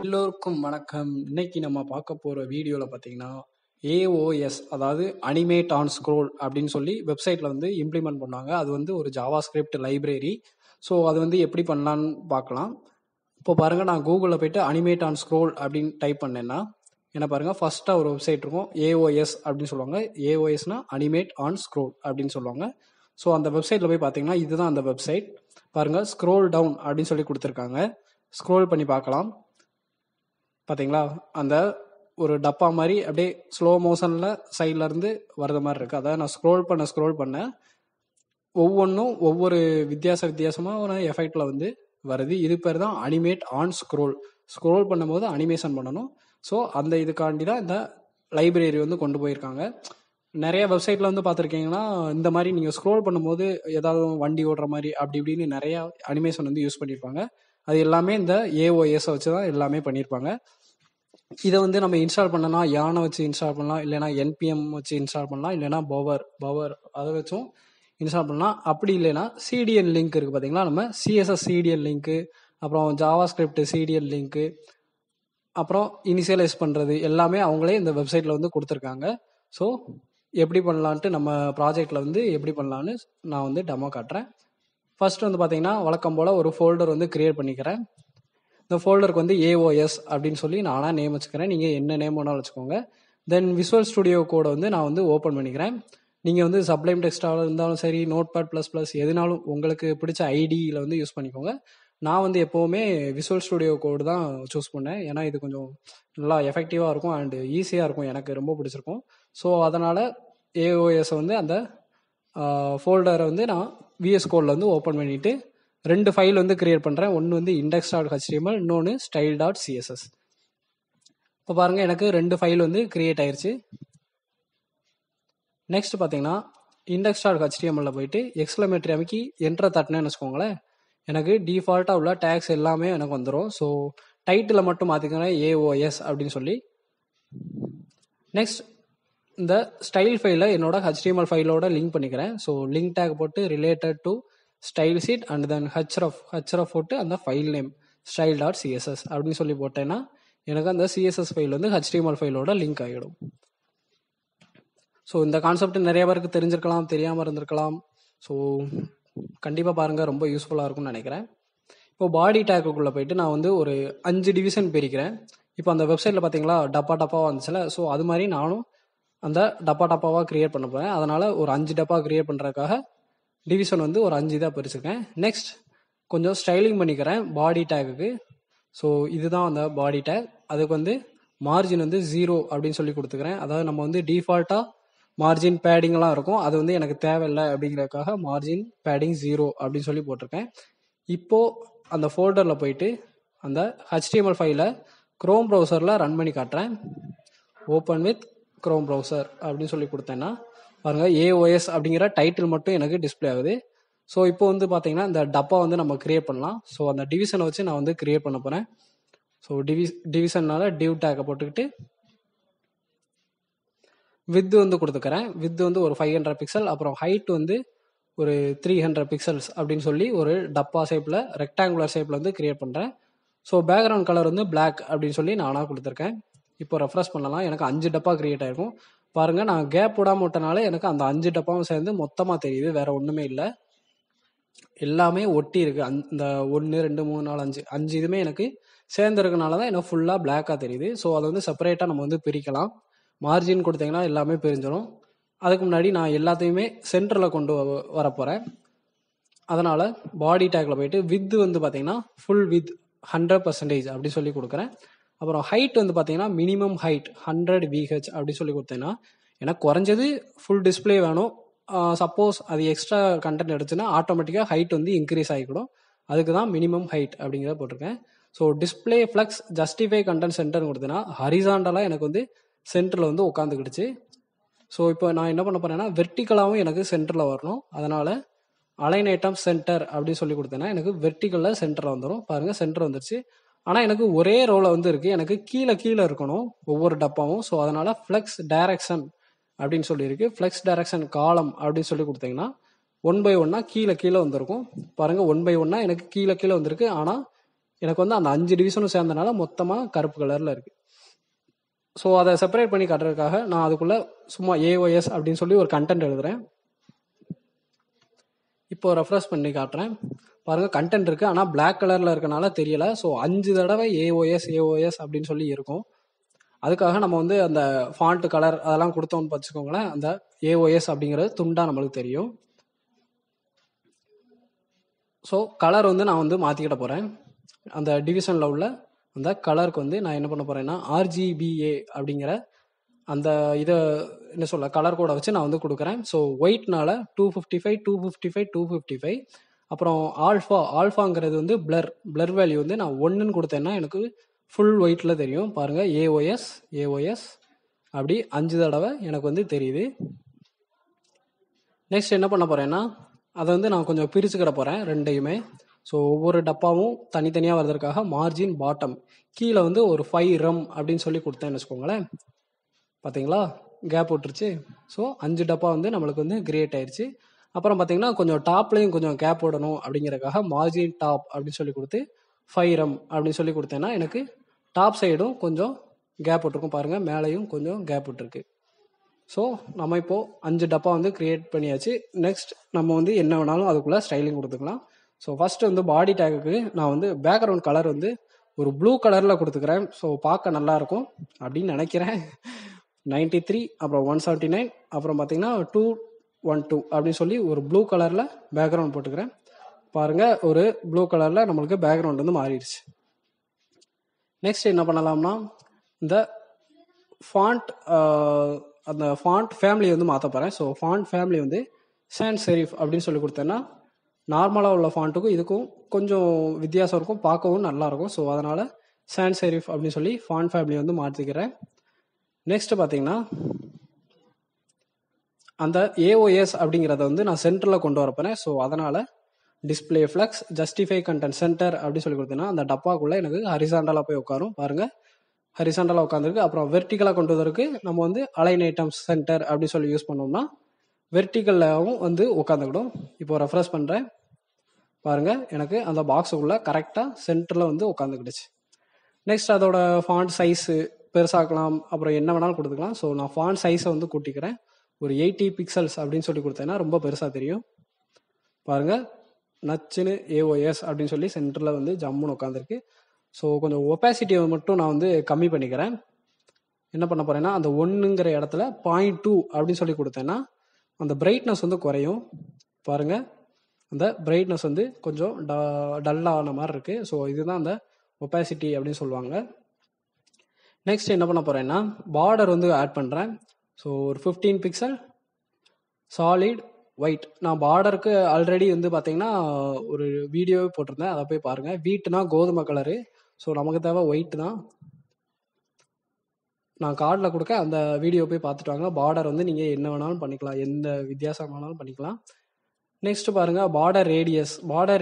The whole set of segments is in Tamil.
எல்லோருக்கும் வணக்கம். இன்னைக்கு நம்ம பார்க்க போற வீடியோல பார்த்தீங்கன்னா, ஏஓஎஸ் அதாவது அனிமேட் ஆன் ஸ்க்ரோல் அப்படின்னு சொல்லி வெப்சைட்ல வந்து இம்ப்ளிமெண்ட் பண்ணாங்க. அது வந்து ஒரு ஜாவா ஸ்கிரிப்ட் லைப்ரரி. ஸோ அது வந்து எப்படி பண்ணலான்னு பார்க்கலாம். இப்போ பாருங்க, நான் கூகுளில் போயிட்டு அனிமேட் ஆன் ஸ்க்ரோல் அப்படின்னு டைப் பண்ணேன்னா என்ன பாருங்க, ஃபர்ஸ்டா ஒரு வெப்சைட் இருக்கும், ஏஓஎஸ் அப்படின்னு சொல்லுவாங்க. ஏஓஎஸ்னா அனிமேட் ஆன் ஸ்க்ரோல் அப்படின்னு சொல்லுவாங்க. ஸோ அந்த வெப்சைட்ல போய் பார்த்தீங்கன்னா இதுதான் அந்த வெப்சைட். பாருங்க, ஸ்க்ரோல் டவுன் அப்படின்னு சொல்லி கொடுத்துருக்காங்க. ஸ்க்ரோல் பண்ணி பார்க்கலாம். பார்த்தீங்களா, அந்த ஒரு டப்பா மாதிரி அப்படியே ஸ்லோ மோஷனில் சைட்ல இருந்து வர்ற மாதிரி இருக்கு. அதாவது நான் ஸ்க்ரோல் பண்ண ஒவ்வொன்றும் ஒவ்வொரு வித்தியாசமாக ஒரு எஃபெக்ட்ல வந்து வருது. இது பேர் தான் அனிமேட் ஆன் ஸ்க்ரோல். ஸ்க்ரோல் பண்ணும்போது அனிமேஷன் பண்ணணும். ஸோ அந்த இதுக்காண்டி தான் இந்த லைப்ரரி வந்து கொண்டு போயிருக்காங்க. நிறைய வெப்சைட்ல வந்து பார்த்துருக்கீங்கன்னா இந்த மாதிரி நீங்கள் ஸ்க்ரோல் பண்ணும்போது ஏதாவது வண்டி ஓடுற மாதிரி அப்படி இப்படின்னு நிறைய அனிமேஷன் வந்து யூஸ் பண்ணியிருப்பாங்க. அது எல்லாமே இந்த ஏஓஎஸ் வச்சு தான் எல்லாமே பண்ணியிருப்பாங்க. இதை வந்து நம்ம இன்ஸ்டால் பண்ணனா யானை வச்சு இன்ஸ்டால் பண்ணலாம், இல்லைனா என்பிஎம் வச்சு இன்ஸ்டால் பண்ணலாம், இல்லைனா பவர் அதை வச்சும் இன்ஸ்டால் பண்ணலாம். அப்படி இல்லைனா சிடிஎன் லிங்க் இருக்குது பார்த்தீங்களா, நம்ம சிஎஸ்எஸ் சிடிஎன் லிங்க்கு, அப்புறம் ஜாவா ஸ்கிரிப்ட் சிடிஎன் லிங்க்கு, அப்புறம் இனிஷியலைஸ் பண்ணுறது எல்லாமே அவங்களே இந்த வெப்சைட்டில் வந்து கொடுத்துருக்காங்க. ஸோ எப்படி பண்ணலான்ட்டு நம்ம ப்ராஜெக்டில் வந்து எப்படி பண்ணலான்னு நான் வந்து டெமோ காட்டுறேன். ஃபர்ஸ்ட் வந்து பார்த்தீங்கன்னா வழக்கம் போல் ஒரு ஃபோல்டர் வந்து கிரியேட் பண்ணிக்கிறேன். இந்த ஃபோல்டருக்கு வந்து ஏஓஎஸ் அப்படின்னு சொல்லி நானாக நேம் வச்சுக்கிறேன். நீங்கள் என்ன நேம் வேணாலும் வச்சுக்கோங்க. தென் விஷுவல் ஸ்டுடியோ கோடை வந்து நான் வந்து ஓப்பன் பண்ணிக்கிறேன். நீங்கள் வந்து சப்ளைம் டெக்ஸ்டாக இருந்தாலும் சரி, நோட்பேட் ப்ளஸ் ப்ளஸ் எதுனாலும் உங்களுக்கு பிடிச்ச ஐடியில் வந்து யூஸ் பண்ணிக்கோங்க. நான் வந்து எப்போவுமே விஷுவல் ஸ்டுடியோ கோடு தான் சூஸ் பண்ணேன். ஏன்னா இது கொஞ்சம் நல்லா எஃபெக்டிவாக இருக்கும் அண்டு ஈஸியாக இருக்கும், எனக்கு ரொம்ப பிடிச்சிருக்கும். ஸோ அதனால் ஏஓஎஸை வந்து அந்த ஃபோல்டரை வந்து நான் விஎஸ் கோடில் வந்து ஓப்பன் பண்ணிவிட்டு 2 ஃபைல் வந்து கிரியேட் பண்ணுறேன். ஒன்று வந்து index.html, இன்னொன்று style.css. இப்போ பாருங்கள், எனக்கு 2 ஃபைல் வந்து கிரியேட் ஆயிடுச்சு. நெக்ஸ்ட் பார்த்தீங்கன்னா index.html போயிட்டு எக்ஸ்க்ளமேட்டரி அமைக்கி என்ட்ரை தட்டினேன்னு வச்சுக்கோங்களேன், எனக்கு டிஃபால்ட்டாக உள்ள டேக்ஸ் எல்லாமே எனக்கு வந்துடும். ஸோ டைட்டில் மட்டும் மாற்றிக்கிறேன் ஏஓஎஸ் அப்படின்னு சொல்லி. நெக்ஸ்ட் இந்த ஸ்டைல் ஃபைலை என்னோட HTML ஃபைலோட லிங்க் பண்ணிக்கிறேன். ஸோ லிங்க் டேக் போட்டு related to style sheet and then href போட்டு அந்த ஃபைல் நேம் style.css அப்படின்னு சொல்லி போட்டேன்னா எனக்கு அந்த சிஎஸ்எஸ் ஃபைல் வந்து HTML ஃபைலோட லிங்க் ஆகிடும். ஸோ இந்த கான்செப்ட் நிறைய பேருக்கு தெரிஞ்சிருக்கலாம், தெரியாமல் இருந்திருக்கலாம். ஸோ கண்டிப்பாக பாருங்கள், ரொம்ப யூஸ்ஃபுல்லாக இருக்கும்னு நினைக்கிறேன். இப்போ பாடி டேக்குள்ளே போயிட்டு நான் வந்து ஒரு 5 டிவிஷன் பிரிக்கிறேன். இப்போ அந்த வெப்சைட்டில் பார்த்தீங்களா டப்பாவாக வந்துச்சுல, ஸோ அது மாதிரி நானும் அந்த டப்பாவாக கிரியேட் பண்ண போகிறேன். அதனால் ஒரு 5 டப்பா கிரியேட் பண்ணுறதுக்காக டிவிஷன் வந்து ஒரு 5 இதாக பிரிச்சுருக்கேன். நெக்ஸ்ட் கொஞ்சம் ஸ்டைலிங் பண்ணிக்கிறேன் பாடி டேக்குக்கு. ஸோ இதுதான் அந்த பாடி டேக். அதுக்கு வந்து மார்ஜின் வந்து 0 அப்படின்னு சொல்லி கொடுத்துக்கிறேன். அதாவது நம்ம வந்து டிஃபால்ட்டாக மார்ஜின் பேடிங்லாம் இருக்கும், அது வந்து எனக்கு தேவையில்லை அப்படிங்கிறதுக்காக மார்ஜின் பேடிங் 0 அப்படின்னு சொல்லி போட்டிருக்கேன். இப்போது அந்த ஃபோல்டரில் போயிட்டு அந்த HTML ஃபைலை க்ரோம் ப்ரௌசரில் ரன் பண்ணி காட்டுறேன். ஓப்பன் வித் க்ரோம் ப்ரௌசர் அப்படின்னு சொல்லி கொடுத்தேன்னா பாருங்கள், ஏஓஎஸ் அப்படிங்கிற டைட்டில் மட்டும் எனக்கு டிஸ்பிளே ஆகுது. ஸோ இப்போ வந்து பார்த்தீங்கன்னா இந்த டப்பா வந்து நம்ம கிரியேட் பண்ணலாம். ஸோ அந்த டிவிஷனை வச்சு நான் வந்து கிரியேட் பண்ண போகிறேன். ஸோ டிவிஷன்னால டிவ் டேக்கை போட்டுக்கிட்டு வித் வந்து கொடுத்துக்கிறேன். வித் வந்து ஒரு 500 பிக்சல், அப்புறம் ஹைட் வந்து ஒரு 300 பிக்சல்ஸ் அப்படின்னு சொல்லி ஒரு டப்பா ஷேப்பில் ரெக்டாங்குலர் ஷேப்பில் வந்து கிரியேட் பண்ணுறேன். ஸோ பேக்ரவுண்ட் கலர் வந்து பிளாக் அப்படின்னு சொல்லி நானாக கொடுத்துருக்கேன். இப்போ ரெஃப்ரெஷ் பண்ணலாம், எனக்கு 5 டப்பா கிரியேட் ஆகிருக்கும். பாருங்கள், நான் கேப் விடாம விட்டனால எனக்கு அந்த 5 டப்பாவும் சேர்ந்து மொத்தமாக தெரியுது, வேற ஒன்றுமே இல்லை. எல்லாமே ஒட்டி இருக்கு. இந்த 1 2 3 4 5 இதுமே எனக்கு சேர்ந்துருக்கனால தான் எனக்கு ஃபுல்லாக பிளாக்காக தெரியுது. ஸோ அதை வந்து செப்பரேட்டாக நம்ம வந்து பிரிக்கலாம். மார்ஜின் கொடுத்தீங்கன்னா எல்லாமே பிரிஞ்சிடும். அதுக்கு முன்னாடி நான் எல்லாத்தையுமே சென்டரில் கொண்டு வர போகிறேன். அதனால் பாடி டேக்கில் போயிட்டு வித் வந்து பார்த்தீங்கன்னா ஃபுல் வித் 100% அப்படி சொல்லி கொடுக்குறேன். அப்புறம் ஹைட் வந்து பார்த்தீங்கன்னா மினிமம் ஹைட் 100 VH அப்படி சொல்லி கொடுத்தேன்னா எனக்கு குறைஞ்சது ஃபுல் டிஸ்பிளே வேணும். சப்போஸ் அது எக்ஸ்ட்ரா கண்டென்ட் எடுத்துன்னா ஆட்டோமேட்டிக்காக ஹைட் வந்து இன்க்ரீஸ் ஆகிக்கிடும். அதுக்கு தான் மினிமம் ஹைட் அப்படிங்கிறத போட்டிருக்கேன். So display flex justify content சென்டர்னு கொடுத்தேன்னா ஹரிசாண்டலாக எனக்கு வந்து சென்டரில் வந்து உட்காந்துக்கிடுச்சு. ஸோ இப்போ நான் என்ன பண்ண போறேன்னா வெர்டிக்கலாகவும் எனக்கு சென்டரில் வரணும். அதனால் அலைன் ஐட்டம் சென்டர் அப்படின்னு சொல்லி கொடுத்தேன்னா எனக்கு வெர்டிக்கலில் சென்டரில் வந்துடும். பாருங்கள், சென்டர் வந்துருச்சு. ஆனால் எனக்கு ஒரே ரோவில் வந்து இருக்குது, எனக்கு கீழே இருக்கணும் ஒவ்வொரு டப்பாவும். ஸோ அதனால் ஃப்ளெக்ஸ் டைரக்ஷன் அப்படின்னு சொல்லியிருக்கு. ஃப்ளெக்ஸ் டைரக்ஷன் காலம் அப்படின்னு சொல்லி கொடுத்தீங்கன்னா 1 by 1 கீழே வந்திருக்கும். பாருங்கள், 1 by 1 எனக்கு கீழே வந்திருக்கு. ஆனால் எனக்கு வந்து அந்த 5 டிவிஷனும் சேர்ந்தனால மொத்தமாக கருப்பு கலரில் இருக்குது. ஸோ அதை செப்பரேட் பண்ணி காட்டுறதுக்காக நான் அதுக்குள்ளே சும்மா ஏஓஎஸ் அப்படின்னு சொல்லி ஒரு கண்டென்ட் எழுதுறேன். இப்போ ரெஃப்ரெஷ் பண்ணி காட்டுறேன். பாருங்கள் கண்டென்ட் இருக்குது, ஆனால் பிளாக் கலரில் இருக்கனால தெரியலை. ஸோ 5 தடவை ஏஓஎஸ் அப்படின்னு சொல்லி இருக்கும். அதுக்காக நம்ம வந்து அந்த ஃபாண்ட் கலர் அதெல்லாம் கொடுத்தோம்னு வச்சுக்கோங்களேன், அந்த ஏஓஎஸ் அப்படிங்கிறது துண்டாக நம்மளுக்கு தெரியும். ஸோ கலர் வந்து நான் வந்து மாற்றிக்கிட போகிறேன். அந்த டிவிஷனில் உள்ள அந்த கலருக்கு வந்து நான் என்ன பண்ண போகிறேன்னா RGBA அப்படிங்கிற அந்த இதை என்ன சொல்ல கலர் கோடை வச்சு நான் வந்து கொடுக்குறேன். ஸோ ஒயிட்னால 255 255 255. அப்புறம் ஆல்ஃபாங்கிறது வந்து பிளர் வேல்யூ வந்து நான் 1ன்னு கொடுத்தேன்னா எனக்கு ஃபுல் ஒயிட்டில் தெரியும். பாருங்கள் ஏஓஎஸ் அப்படி 5 தடவை எனக்கு வந்து தெரியுது. நெக்ஸ்ட் என்ன பண்ண போகிறேன்னா அதை வந்து நான் கொஞ்சம் பிரிச்சுக்கிட போகிறேன் ரெண்டையுமே. ஸோ ஒவ்வொரு டப்பாவும் தனித்தனியாக வர்றதுக்காக மார்ஜின் பாட்டம் கீழே வந்து ஒரு 5 ரம் அப்படின்னு சொல்லி கொடுத்தேன்னு வச்சுக்கோங்களேன். பார்த்தீங்களா கேப் விட்டுருச்சு. ஸோ 5 டப்பா வந்து நம்மளுக்கு வந்து கிரியேட் ஆயிடுச்சு. அப்புறம் பார்த்தீங்கன்னா கொஞ்சம் டாப்லையும் கொஞ்சம் கேப் விடணும் அப்படிங்கிறதுக்காக மார்ஜின் டாப் அப்படின்னு சொல்லி கொடுத்து 5 ரம் அப்படின்னு சொல்லி கொடுத்தேன்னா எனக்கு டாப் சைடும் கொஞ்சம் கேப் விட்டுருக்கும். பாருங்கள் மேலேயும் கொஞ்சம் கேப் விட்டுருக்கு. ஸோ நம்ம இப்போது 5 டப்பா வந்து க்ரியேட் பண்ணியாச்சு. நெக்ஸ்ட் நம்ம வந்து என்ன வேணாலும் அதுக்குள்ளே ஸ்டைலிங் கொடுத்துக்கலாம். ஸோ ஃபஸ்ட்டு வந்து பாடி டேக்குக்கு நான் வந்து பேக்ரவுண்ட் கலர் வந்து ஒரு ப்ளூ கலரில் கொடுத்துக்கிறேன். ஸோ பார்க்க நல்லாயிருக்கும் அப்படின்னு நினைக்கிறேன். 93 அப்புறம் 179 அப்புறம் பார்த்தீங்கன்னா 212 அப்படின்னு சொல்லி ஒரு ப்ளூ கலரில் பேக்ரவுண்ட் போட்டுக்கிறேன். பாருங்கள் ஒரு ப்ளூ கலரில் நம்மளுக்கு பேக்ரவுண்ட் வந்து மாறிடுச்சு. நெக்ஸ்ட் என்ன பண்ணலாம்னா இந்த ஃபாண்ட் அந்த ஃபாண்ட் ஃபேமிலி வந்து மாற்ற போகிறேன். ஸோ ஃபாண்ட் ஃபேமிலி வந்து சான்ஸ் செரிஃப் அப்படின்னு சொல்லி கொடுத்தேன்னா நார்மலாக உள்ள ஃபாண்ட்டுக்கும் இதுக்கும் கொஞ்சம் வித்தியாசம் இருக்கும், பார்க்கவும் நல்லாயிருக்கும். ஸோ அதனால் சான்ஸ் செரிஃப் அப்படின்னு சொல்லி ஃபாண்ட் ஃபேமிலி வந்து மாற்றிக்கிறேன். நெக்ஸ்ட் பார்த்தீங்கன்னா அந்த ஏஓஎஸ் அப்படிங்கிறத வந்து நான் சென்டரில் கொண்டு வரப்போறேன். ஸோ அதனால் display flex justify content centre அப்படின்னு சொல்லி கொடுத்தேன்னா அந்த டப்பாக்குள்ளே எனக்கு ஹரிசாண்டலாக போய் உட்காரும். பாருங்கள் ஹரிசாண்டலாக உட்காந்துருக்கு. அப்புறம் வெர்டிக்கலாக கொண்டு வரதுக்கு நம்ம வந்து அலைன் ஐட்டம்ஸ் சென்டர் அப்படின்னு சொல்லி யூஸ் பண்ணோம்னா வெர்டிக்கலாகவும் வந்து உட்காந்துக்கிடும். இப்போ ரெஃப்ரெஷ் பண்ணுறேன். பாருங்கள் எனக்கு அந்த பாக்ஸுக்குள்ளே கரெக்டாக சென்டரில் வந்து உட்காந்துக்கிடுச்சு. நெக்ஸ்ட் அதோட ஃபாண்ட் சைஸு பெருசாக்கலாம், அப்புறம் என்ன வேணாலும் கொடுத்துக்கலாம். ஸோ நான் ஃபாண்ட் சைஸை வந்து கூட்டிக்கிறேன். ஒரு 80 பிக்சல்ஸ் அப்படின்னு சொல்லி கொடுத்தேன்னா ரொம்ப பெருசாக தெரியும். பாருங்கள் நச்சுன்னு ஏஓஎஸ் அப்படின்னு சொல்லி சென்டரில் வந்து ஜம்முன்னு உட்காந்துருக்கு. ஸோ கொஞ்சம் ஒப்பாசிட்டியை மட்டும் நான் வந்து கம்மி பண்ணிக்கிறேன். என்ன பண்ண போகிறேன்னா அந்த 1ங்கிற இடத்துல 0.2 அப்படின்னு சொல்லி கொடுத்தேன்னா அந்த பிரைட்னஸ் வந்து குறையும். பாருங்கள் அந்த பிரைட்னஸ் வந்து கொஞ்சம் டல்லான மாதிரி இருக்குது. ஸோ இதுதான் அந்த ஒப்பாசிட்டி அப்படின்னு சொல்லுவாங்க. நெக்ஸ்ட் என்ன பண்ண போகிறேன்னா பார்டர் வந்து ஆட் பண்ணுறேன். ஸோ ஒரு 15 பிக்சல் சாலிட் ஒயிட். நான் பார்டருக்கு ஆல்ரெடி வந்து பார்த்தீங்கன்னா ஒரு வீடியோவே போட்டிருந்தேன், அதை போய் பாருங்கள். வீட்டுனா கோதுமை கலரு, ஸோ நமக்கு தேவை ஒயிட் தான். நான் கார்டில் கொடுக்க அந்த வீடியோ போய் பார்த்துட்டு வாங்க. பார்டர் வந்து நீங்கள் என்ன வேணாலும் பண்ணிக்கலாம், எந்த வித்தியாசம் வேணாலும் பண்ணிக்கலாம். நெக்ஸ்ட் பாருங்கள் பார்டர்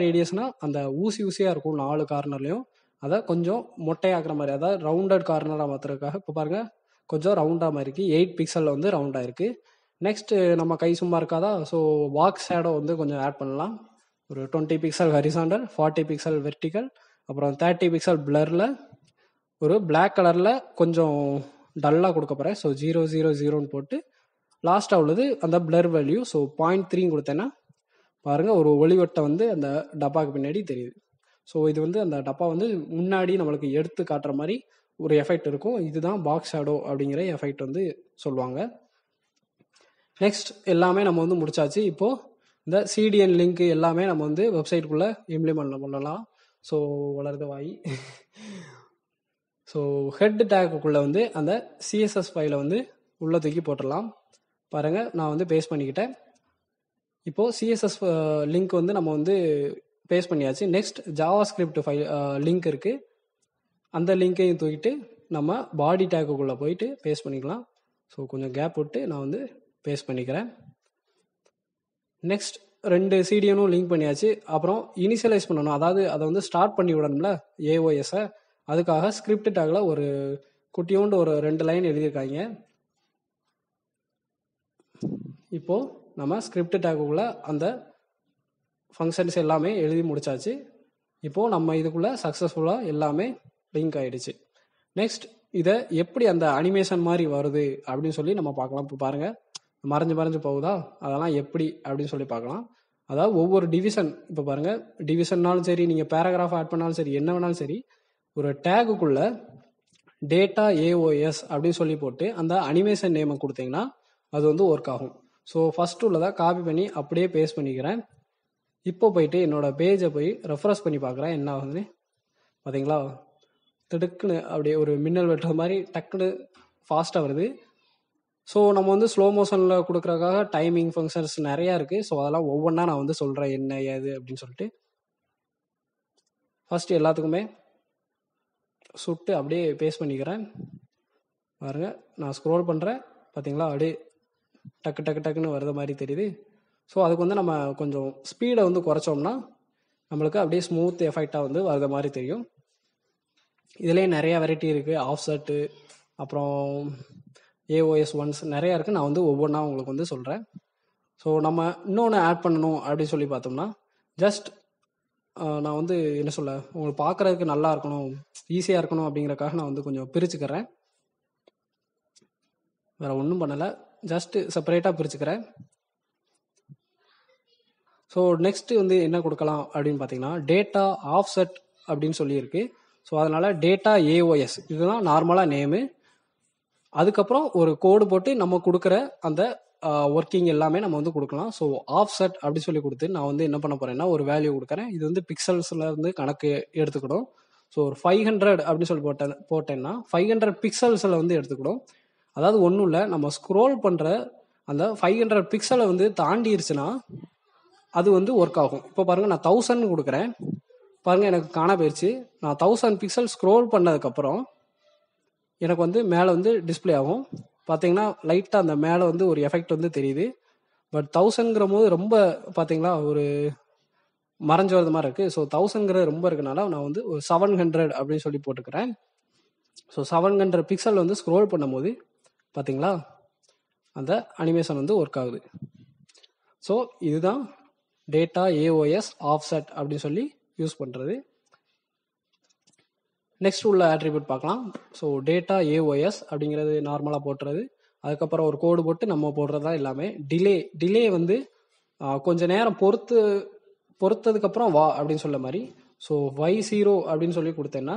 ரேடியஸ்னால் அந்த ஊசியாக இருக்கும் 4 கார்னர்லையும், அதை கொஞ்சம் மொட்டையாக்குற மாதிரி, அதாவது ரவுண்டட் கார்னராக மாற்றுறதுக்காக இப்போ பாருங்கள் கொஞ்சம் ரவுண்டாக மாதிரி இருக்குது. 8 பிக்சலில் வந்து ரவுண்டாக இருக்குது. நெக்ஸ்ட்டு நம்ம கை சும்மா இருக்காதா, ஸோ பாக்ஸ் ஷேடோ வந்து கொஞ்சம் ஆட் பண்ணலாம். ஒரு 20 பிக்சல் ஹரிசாண்டல், 40 பிக்சல் வெர்டிக்கல், அப்புறம் 30 பிக்சல் பிளரில் ஒரு பிளாக் கலரில் கொஞ்சம் டல்லாக கொடுக்க போகிறேன். ஸோ 000ன்னு போட்டு லாஸ்ட்டாக உள்ளது அந்த பிளர் வேல்யூ. ஸோ 0.3 கொடுத்தேன்னா பாருங்கள் ஒரு ஒளிவட்டை வந்து அந்த டப்பாவுக்கு பின்னாடி தெரியுது. ஸோ இது வந்து அந்த டப்பா வந்து முன்னாடி நம்மளுக்கு எடுத்து காட்டுற மாதிரி ஒரு எஃபெக்ட் இருக்கும். இதுதான் பாக்ஸ் ஷேடோ அப்படிங்கிற எஃபெக்ட் வந்து சொல்லுவாங்க. நெக்ஸ்ட் எல்லாமே நம்ம வந்து முடிச்சாச்சு. இப்போது இந்த சிடிஎன் லிங்க் எல்லாமே நம்ம வந்து வெப்சைட்டுக்குள்ளே இம்ப்ளிமெண்ட் பண்ணலாம். ஸோ வளருது வாய். ஸோ ஹெட் டேக்குள்ளே வந்து அந்த சிஎஸ்எஸ் ஃபைலை வந்து உள்ளே தூக்கி போட்டுடலாம். பாருங்கள் நான் வந்து பேஸ்ட் பண்ணிக்கிட்டேன். இப்போது சிஎஸ்எஸ் லிங்க் வந்து நம்ம வந்து பேஸ்ட் பண்ணியாச்சு. Next Java script file link இருக்குது, அந்த லிங்க்கையும் தூக்கிட்டு நம்ம பாடி டேக்குள்ளே போயிட்டு பேஸ்ட் பண்ணிக்கலாம். ஸோ கொஞ்சம் கேப் விட்டு நான் வந்து பேஸ்ட் பண்ணிக்கிறேன். நெக்ஸ்ட் 2 சிடிஎனும் லிங்க் பண்ணியாச்சு. அப்புறம் இனிஷியலைஸ் பண்ணணும், அதாவது அதை வந்து ஸ்டார்ட் பண்ணி விடணும்ல ஏஓஎஸை. அதுக்காக ஸ்கிரிப்ட் டேக்கில் ஒரு குட்டியோண்டு ஒரு 2 லைன் எழுதியிருக்காங்க. இப்போது நம்ம ஸ்கிரிப்ட் டேக்குள்ளே அந்த ஃபங்க்ஷன்ஸ் எல்லாமே எழுதி முடிச்சாச்சு. இப்போது நம்ம இதுக்குள்ளே சக்ஸஸ்ஃபுல்லாக எல்லாமே லிங்க் ஆகிடுச்சு. நெக்ஸ்ட் இதை எப்படி அந்த அனிமேஷன் மாதிரி வருது அப்படின்னு சொல்லி நம்ம பார்க்கலாம். இப்போ பாருங்கள், மறைஞ்சு போகுதா, அதெல்லாம் எப்படி அப்படின்னு சொல்லி பார்க்கலாம். அதாவது ஒவ்வொரு டிவிஷன், இப்போ பாருங்கள், டிவிஷன்னாலும் சரி, நீங்கள் பேராகிராஃப் ஆட் பண்ணாலும் சரி, என்ன வேணாலும் சரி, ஒரு டேகுக்குள்ள டேட்டா ஏஓஎஸ் அப்படின்னு சொல்லி போட்டு அந்த அனிமேஷன் நேமை கொடுத்தீங்கன்னா அது வந்து ஒர்க் ஆகும். ஸோ ஃபர்ஸ்ட் உள்ளதை காப்பி பண்ணி அப்படியே பேஸ்ட் பண்ணிக்கிறேன். இப்போ போயிட்டு என்னோட பேஜை போய் ரெஃப்ரெஷ் பண்ணி பார்க்குறேன் என்ன ஆகுதுன்னு. பார்த்தீங்களா, திடுக்குன்னு அப்படியே ஒரு மின்னல் வெட்டுற மாதிரி டக்குன்னு ஃபாஸ்ட்டாக வருது. ஸோ நம்ம வந்து ஸ்லோ மோஷனில் கொடுக்குறதுக்காக டைமிங் ஃபங்க்ஷன்ஸ் நிறையா இருக்குது. ஸோ அதெல்லாம் ஒவ்வொன்றா நான் வந்து சொல்கிறேன் என்ன ஏது அப்படின்னு சொல்லிட்டு. ஃபஸ்ட்டு எல்லாத்துக்குமே சுட்டு அப்படியே பேஸ்ட் பண்ணிக்கிறேன். பாருங்க, நான் ஸ்க்ரோல் பண்ணுறேன், பார்த்தீங்களா, அப்படியே டக்குன்னு வருத மாதிரி தெரியுது. ஸோ அதுக்கு வந்து நம்ம கொஞ்சம் ஸ்பீடை வந்து குறைச்சோம்னா நம்மளுக்கு அப்படியே ஸ்மூத் எஃபெக்டாக வந்து வருத மாதிரி தெரியும். இதுலேயே நிறையா வெரைட்டி இருக்குது, ஆஃப்செட்டு, அப்புறம் ஏஓஎஸ் ஒன்ஸ் நிறையா இருக்குது. நான் வந்து ஒவ்வொன்றா உங்களுக்கு வந்து சொல்கிறேன். ஸோ நம்ம இன்னொன்று ஆட் பண்ணணும் அப்படின்னு சொல்லி பார்த்தோம்னா, ஜஸ்ட் நான் வந்து என்ன சொல்ல, உங்களுக்கு பார்க்குறதுக்கு நல்லா இருக்கணும், ஈஸியாக இருக்கணும் அப்படிங்கிறக்காக நான் வந்து கொஞ்சம் பிரிச்சுக்கிறேன். வேறு ஒன்றும் பண்ணலை, ஜஸ்ட்டு செப்பரேட்டாக பிரிச்சுக்கிறேன். ஸோ நெக்ஸ்ட்டு வந்து என்ன கொடுக்கலாம் அப்படின்னு பார்த்தீங்கன்னா, டேட்டா ஆஃப்செட் அப்படின்னு சொல்லியிருக்கு. ஸோ அதனால் டேட்டா ஏஓஎஸ் இதுதான் நார்மலாக நேமு. அதுக்கப்புறம் ஒரு கோடு போட்டு நம்ம கொடுக்குற அந்த ஒர்க்கிங் எல்லாமே நம்ம வந்து கொடுக்கலாம். ஸோ ஆஃப்செட் அப்படி சொல்லி கொடுத்து நான் வந்து என்ன பண்ண போகிறேன்னா ஒரு வேல்யூ கொடுக்குறேன். இது வந்து பிக்சல்ஸில் இருந்து கணக்கு எடுத்துக்கிடும். ஸோ ஒரு 500 அப்படின்னு சொல்லி போட்டேன்னா 500 பிக்சல்ஸில் வந்து எடுத்துக்கிடும். அதாவது ஒன்றும் இல்லை, நம்ம ஸ்க்ரோல் பண்ணுற அந்த 500 பிக்சலை வந்து தாண்டிடுச்சுன்னா அது வந்து ஒர்க் ஆகும். இப்போ பாருங்கள், நான் 1000 கொடுக்குறேன், பாருங்கள் எனக்கு காண போயிடுச்சு. நான் 1000 பிக்சல் ஸ்க்ரோல் பண்ணதுக்கப்புறம் எனக்கு வந்து மேலே வந்து டிஸ்பிளே ஆகும். பார்த்தீங்கன்னா லைட்டாக அந்த மேலே வந்து ஒரு எஃபெக்ட் வந்து தெரியுது. பட் 1000ங்கிற போது ரொம்ப பார்த்தீங்களா ஒரு மறைஞ்சு வரது மாதிரி இருக்குது. ஸோ 1000ங்கிறது ரொம்ப இருக்கனால நான் வந்து ஒரு 700 அப்படின்னு சொல்லி போட்டுக்கிறேன். ஸோ 700 பிக்சல் வந்து ஸ்க்ரோல் பண்ணும்போது பார்த்தீங்களா அந்த அனிமேஷன் வந்து ஒர்க் ஆகுது. ஸோ இதுதான் டேட்டா ஏஓஎஸ் ஆஃப்செட் அப்படின்னு சொல்லி யூஸ் பண்ணுறது. நெக்ஸ்ட் உள்ள ஆட்ரிபியூட் பார்க்கலாம். ஸோ டேட்டா ஏஓஎஸ் அப்படிங்கிறது நார்மலாக போட்டுறது, அதுக்கப்புறம் ஒரு கோடு போட்டு நம்ம போடுறது தான் எல்லாமே. டிலே வந்து கொஞ்சம் நேரம் பொறுத்ததுக்கப்புறம் வா அப்படின்னு சொல்ல மாதிரி. ஸோ Y0 அப்படின்னு சொல்லி கொடுத்தேன்னா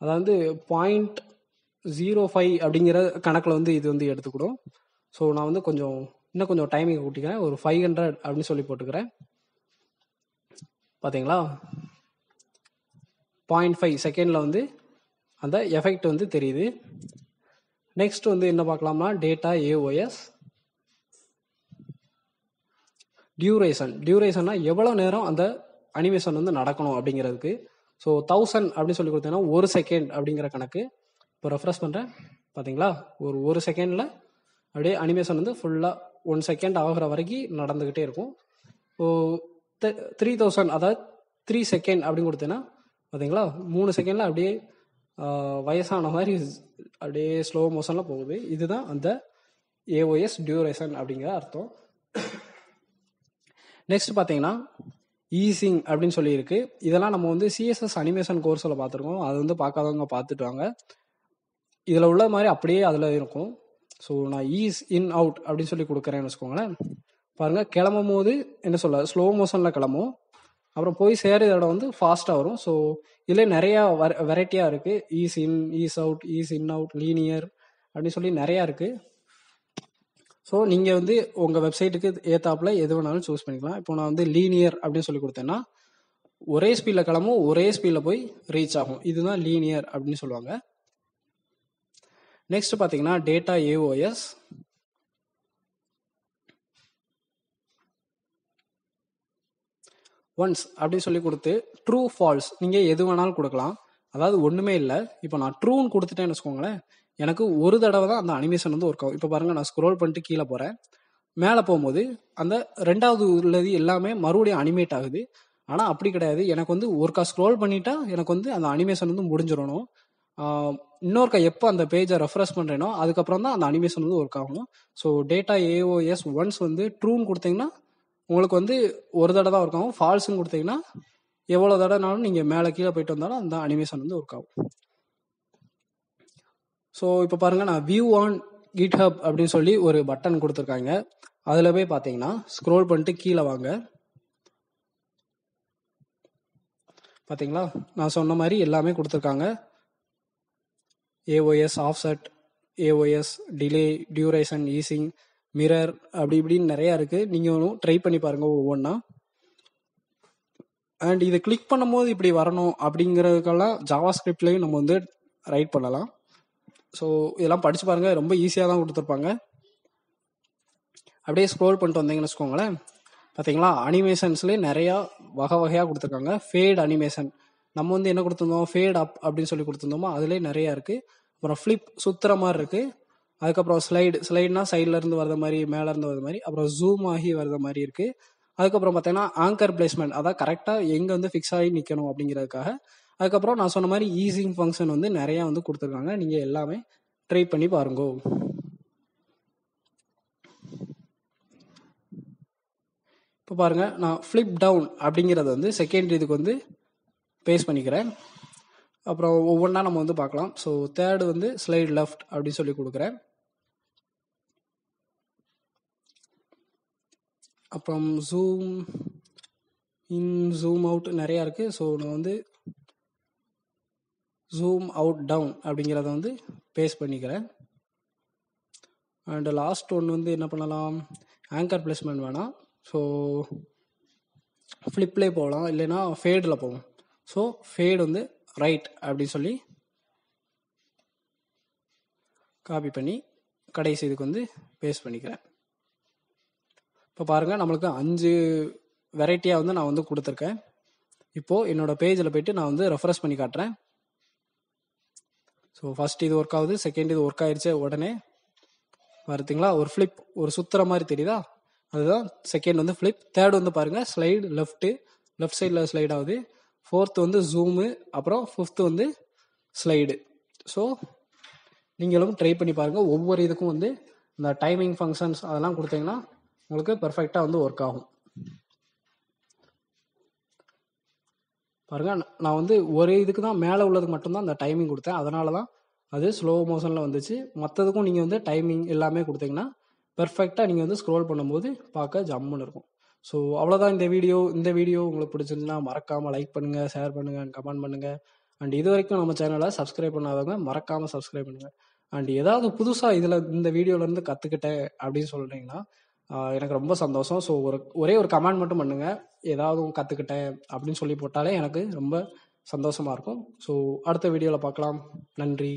அதாவது 0.05 அப்படிங்கிற கணக்கில் வந்து இது வந்து எடுத்துக்கிடும். ஸோ நான் வந்து இன்னும் கொஞ்சம் டைமிங் கூட்டிக்கிறேன், ஒரு 500 அப்படின்னு சொல்லி போட்டுக்கிறேன். பார்த்தீங்களா 0.5 செகண்டில் வந்து அந்த எஃபெக்ட் வந்து தெரியுது. நெக்ஸ்ட் வந்து என்ன பார்க்கலாம்னா டேட்டா ஏஓஎஸ் டியூரேஷன்னா எவ்வளோ நேரம் அந்த அனிமேஷன் வந்து நடக்கணும் அப்படிங்கிறதுக்கு. ஸோ 1000 அப்படின்னு சொல்லி கொடுத்தீங்கன்னா 1 செகண்ட் அப்படிங்கிற கணக்கு. இப்போ ரெஃப்ரெஷ் பண்ணுறேன், பார்த்தீங்களா ஒரு செகண்டில் அப்படியே அனிமேஷன் வந்து ஃபுல்லாக 1 செகண்ட் ஆகிற வரைக்கும் நடந்துக்கிட்டே இருக்கும். ஸோ 3000 அதாவது 3 செகண்ட் அப்படின்னு கொடுத்தேன்னா பார்த்தீங்களா 3 செகண்டில் அப்படியே வயசான மாதிரி அப்படியே ஸ்லோ மோஷனில் போகுது. இதுதான் அந்த ஏஓஎஸ் டியூரேஷன் அப்படிங்கிற அர்த்தம். நெக்ஸ்ட் பார்த்தீங்கன்னா ஈஸிங் அப்படின்னு சொல்லியிருக்கு. இதெல்லாம் நம்ம வந்து சிஎஸ்எஸ் அனிமேஷன் கோர்ஸில் பார்த்துருக்கோம். அது வந்து பார்க்காதவங்க பார்த்துட்டு வாங்க. இதில் உள்ள மாதிரி அப்படியே அதில் இருக்கும். ஸோ நான் ஈஸ் இன் அவுட் அப்படின்னு சொல்லி கொடுக்குறேன்னு வச்சுக்கோங்களேன். பாருங்கள், கிளம்பும் போது என்ன சொல்ல ஸ்லோ மோஷனில் கிளம்பும், அப்புறம் போய் சேர இடம் வந்து ஃபாஸ்ட்டாக வரும். ஸோ இதில் நிறையா வெரைட்டியாக இருக்குது. Ease in, ease out, ease in out, linear அப்படின்னு சொல்லி நிறையா இருக்குது. ஸோ நீங்கள் வந்து உங்கள் வெப்சைட்டுக்கு ஏற்றாப்பில் எது வேணாலும் சூஸ் பண்ணிக்கலாம். இப்போ நான் வந்து லீனியர் அப்படின்னு சொல்லி கொடுத்தேன்னா ஒரே ஸ்பீடில் கிளம்பும், ஒரே ஸ்பீடில் போய் ரீச் ஆகும். இதுதான் லீனியர் அப்படின்னு சொல்லுவாங்க. நெக்ஸ்ட் பார்த்தீங்கன்னா டேட்டா ஏஓஎஸ் ஒன்ஸ் அப்படின்னு சொல்லி கொடுத்து ட்ரூ ஃபால்ஸ் நீங்கள் எது வேணாலும் கொடுக்கலாம். அதாவது ஒன்றுமே இல்லை, இப்போ நான் ட்ரூன்னு கொடுத்துட்டேன்னு வச்சுக்கோங்களேன், எனக்கு ஒரு தடவை தான் அந்த அனிமேஷன் வந்து ஒர்க் ஆகும். இப்போ பாருங்கள், நான் ஸ்க்ரோல் பண்ணிட்டு கீழே போகிறேன், மேலே போகும்போது அந்த ரெண்டாவது உள்ளது எல்லாமே மறுபடியும் அனிமேட் ஆகுது. ஆனால் அப்படி கிடையாது, எனக்கு வந்து ஒருக்கா ஸ்க்ரோல் பண்ணிட்டா எனக்கு வந்து அந்த அனிமேஷன் வந்து முடிஞ்சிடணும். இன்னொருக்கா எப்போ அந்த பேஜை ரெஃப்ரெஷ் பண்ணுறேனோ அதுக்கப்புறம் தான் அந்த அனிமேஷன் வந்து ஒர்க் ஆகணும். ஸோ டேட்டா ஏஓஎஸ் ஒன்ஸ் வந்து ட்ரூன்னு கொடுத்தீங்கன்னா உங்களுக்கு வந்து ஒரு தடவை தான் ஒர்க் ஆகும். ஃபால்ஸுன்னு கொடுத்தீங்கன்னா எவ்வளோ தடவைனாலும் நீங்கள் மேலே கீழே போயிட்டு வந்தாலும் அந்த அனிமேஷன் வந்து ஒர்க் ஆகும். ஸோ இப்போ பாருங்கள், நான் வியூ ஆன் GitHub அப்படின்னு சொல்லி ஒரு பட்டன் கொடுத்துருக்காங்க. அதில் போய் பார்த்தீங்கன்னா ஸ்க்ரோல் பண்ணிட்டு கீழே வாங்க. பார்த்தீங்களா, நான் சொன்ன மாதிரி எல்லாமே கொடுத்துருக்காங்க. AOS offset, AOS delay, duration, easing, mirror, அப்படி இப்படின்னு நிறையா இருக்குது. நீங்களும் ட்ரை பண்ணி பாருங்கள் ஒவ்வொன்றா. அண்ட் இதை கிளிக் பண்ணும்போது இப்படி வரணும் அப்படிங்கிறதுக்கெல்லாம் ஜாவா ஸ்கிரிப்ட்லேயும் நம்ம வந்து ரைட் பண்ணலாம். ஸோ இதெல்லாம் படித்து பாருங்கள், ரொம்ப ஈஸியாக தான் கொடுத்துருப்பாங்க. அப்படியே ஸ்க்ரோல் பண்ணிட்டு வந்தீங்கன்னு வச்சுக்கோங்களேன், பார்த்தீங்களா அனிமேஷன்ஸ்லேயே நிறையா வகையாக கொடுத்துருக்காங்க. ஃபேட் அனிமேஷன் நம்ம வந்து என்ன கொடுத்துருந்தோம், ஃபேட் அப் அப்படின்னு சொல்லி கொடுத்துருந்தோமோ அதுலேயே நிறையா இருக்குது. அப்புறம் ஃப்ளிப் சுற்றுற மாதிரி இருக்குது. அதுக்கப்புறம் ஸ்லைடுனா சைட்லேருந்து வர்ற மாதிரி, மேலேருந்து வர்ற மாதிரி, அப்புறம் ஜூம் ஆகி வர்ற மாதிரி இருக்குது. அதுக்கப்புறம் பார்த்தீங்கன்னா ஆங்கர் பிளேஸ்மெண்ட், அதான் கரெக்டாக எங்கே வந்து ஃபிக்ஸ் ஆகி நிற்கணும் அப்படிங்கிறதுக்காக. அதுக்கப்புறம் நான் சொன்ன மாதிரி ஈஸிங் ஃபங்க்ஷன் வந்து நிறையா வந்து கொடுத்துருக்காங்க. நீங்கள் எல்லாமே ட்ரை பண்ணி பாருங்கோ. இப்போ பாருங்கள், நான் ஃப்ளிப் டவுன் அப்படிங்கிறத வந்து செகண்ட் இதுக்கு வந்து பேஸ்ட் பண்ணிக்கிறேன். அப்புறம் ஒவ்வொன்றா நம்ம வந்து பார்க்கலாம். ஸோ தேர்டு வந்து ஸ்லைட் லெஃப்ட் அப்படின்னு சொல்லி கொடுக்குறேன். அப்புறம் ஜூம் இன், ஜூம் அவுட் நிறையா இருக்குது. ஸோ நான் வந்து ஜூம் அவுட் டவுன் அப்படிங்கிறத வந்து பேஸ்ட் பண்ணிக்கிறேன். அண்ட் லாஸ்ட் ஒன்று வந்து என்ன பண்ணலாம், ஆங்கர் பிளேஸ்மெண்ட் வேணாம். ஸோ ஃப்ளிப்லே போகலாம், இல்லைன்னா ஃபேடில் போவோம். ஸோ ஃபேட் வந்து ரைட் அப்படின்னு சொல்லி காப்பி பண்ணி கடைசி இதுக்கு வந்து பேஸ்ட் பண்ணிக்கிறேன். இப்போ பாருங்கள், நம்மளுக்கு 5 வெரைட்டியாக வந்து நான் வந்து கொடுத்துருக்கேன். இப்போது என்னோடய பேஜில் போய்ட்டு நான் வந்து ரெஃப்ரெஷ் பண்ணி காட்டுறேன். ஸோ ஃபஸ்ட் இது ஒர்க் ஆகுது, செகண்ட் இது ஒர்க் ஆயிடுச்சு, உடனே வருதுங்களா ஒரு ஃப்ளிப், ஒரு சுற்றுற மாதிரி தெரியுதா, அதுதான் செகண்ட் வந்து ஃப்ளிப். தேர்ட் வந்து பாருங்கள் ஸ்லைடு லெஃப்ட் சைடில் ஸ்லைட் ஆகுது. ஃபோர்த்து வந்து ஜூமு, அப்புறம் ஃபிஃப்த்து வந்து ஸ்லைடு. ஸோ நீங்களும் ட்ரை பண்ணி பாருங்கள். ஒவ்வொரு இதுக்கும் வந்து இந்த டைமிங் ஃபங்க்ஷன்ஸ் அதெல்லாம் கொடுத்தீங்கன்னா உங்களுக்கு பெர்ஃபெக்டாக வந்து ஒர்க் ஆகும். பாருங்கள், நான் வந்து ஒரு இதுக்கு தான் மேலே உள்ளதுக்கு மட்டும்தான் அந்த டைமிங் கொடுத்தேன், அதனால தான் அது ஸ்லோ மோஷனில் வந்துச்சு. மற்றதுக்கும் நீங்கள் வந்து டைமிங் எல்லாமே கொடுத்தீங்கன்னா பெர்ஃபெக்டாக நீங்கள் வந்து ஸ்க்ரோல் பண்ணும்போது பார்க்க ஜம்முன்னு இருக்கும். ஸோ அவ்வளோதான் இந்த வீடியோ உங்களுக்கு பிடிச்சிருந்துச்சுன்னா மறக்காமல் லைக் பண்ணுங்கள், ஷேர் பண்ணுங்கள், கமெண்ட் பண்ணுங்கள். அண்ட் இது வரைக்கும் நம்ம சேனலை சப்ஸ்கிரைப் பண்ணாதவங்க மறக்காமல் சப்ஸ்கிரைப் பண்ணுங்கள். அண்ட் ஏதாவது புதுசாக இந்த வீடியோலேருந்து கற்றுக்கிட்டேன் அப்படின்னு சொல்கிறீங்கன்னா எனக்கு ரொம்ப சந்தோஷம். ஸோ ஒரே ஒரு கமெண்ட் மட்டும் பண்ணுங்கள், ஏதாவது கற்றுக்கிட்டேன் அப்படின்னு சொல்லி போட்டாலே எனக்கு ரொம்ப சந்தோஷமாக இருக்கும். ஸோ அடுத்த வீடியோவில் பார்க்கலாம். நன்றி.